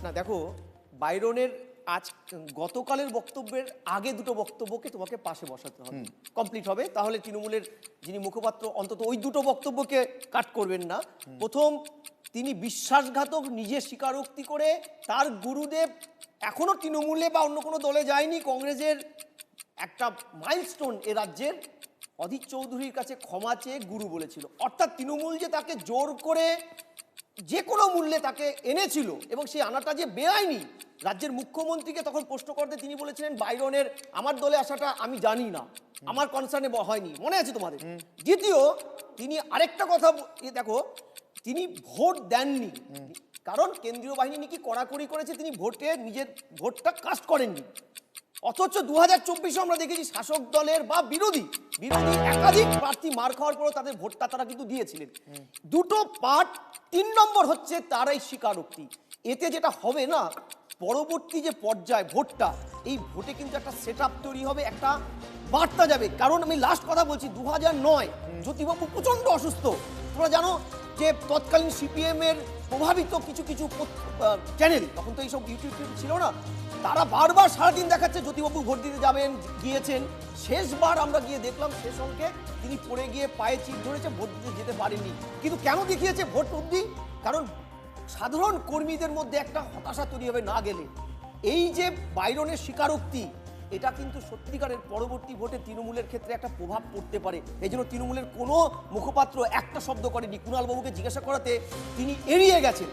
না দেখো, বাইরনের আজ গতকালের বক্তব্যের আগে দুটো বক্তব্যকে তোমাকে পাশে বসাতে হবে, কমপ্লিট হবে, তাহলে তৃণমূলের যিনি মুখপাত্র অন্তত ওই দুটো বক্তব্যকে কাট করবেন না। প্রথম, তিনি বিশ্বাসঘাতক নিজে স্বীকারোক্তি করে তার গুরুদেব এখনো তৃণমূলে বা অন্য কোনো দলে যায়নি, কংগ্রেসের একটা মাইলস্টোন এ রাজ্যের, অধীর চৌধুরীর কাছে ক্ষমা চেয়ে গুরু বলেছিল। অর্থাৎ তৃণমূল যে তাকে জোর করে যে কোনো মূল্যে তাকে এনেছিল এবং সেই আনাটা যে বেআইনি, রাজ্যের মুখ্যমন্ত্রীকে তখন প্রশ্ন করতে তিনি বলেছিলেন বাইরনের আমার দলে আসাটা আমি জানি না, আমার কনসার্নে হয়নি, মনে আছে তোমাদের। দ্বিতীয়, তিনি আরেকটা কথা দেখো, তিনি ভোট দেননি, কারণ কেন্দ্রীয় বাহিনী নাকি কড়াকড়ি করেছে, তিনি ভোটে নিজের ভোটটা কাস্ট করেননি। অথচ 2024 আমরা দেখেছি শাসক দলের বা বিরোধী একাধিক প্রার্থী মার খাওয়ার পরেও তাদের ভোটটা তারা কিন্তু দিয়েছিলেন। দুটো পার্ট। 3 নম্বর হচ্ছে তারাই স্বীকারোক্তি। এতে যেটা হবে না, পরবর্তী যে পর্যায় ভোটটা, এই ভোটে কিন্তু একটা সেট আপ তৈরি হবে, একটা বার্তা যাবে। কারণ আমি লাস্ট কথা বলছি, 2009 জ্যোতিবাবু প্রচন্ড অসুস্থ, তোমরা জানো যে তৎকালীন সিপিএম এর প্রভাবিত কিছু কিছু চ্যানেল, তখন তো এইসব ইউটিউব ছিল না, তারা বারবার সারাদিন দেখাচ্ছে জ্যোতিবাবু ভোট দিতে যাবেন, গিয়েছেন। শেষবার আমরা গিয়ে দেখলাম শেষ অঙ্কে তিনি পড়ে গিয়ে পায়ে চিপ ধরেছে, ভোট দিতে যেতে পারেননি। কিন্তু কেন দেখিয়েছে ভোট অবধি? কারণ সাধারণ কর্মীদের মধ্যে একটা হতাশা তৈরি হবে না গেলে। এই যে বাইরনের স্বীকারোক্তি, এটা কিন্তু সত্যিকারের পরবর্তী ভোটে তৃণমূলের ক্ষেত্রে একটা প্রভাব পড়তে পারে। এই জন্য তৃণমূলের কোনো মুখপাত্র একটা শব্দ করেনি। কুণাল বাবুকে জিজ্ঞাসা করাতে তিনি এড়িয়ে গেছেন।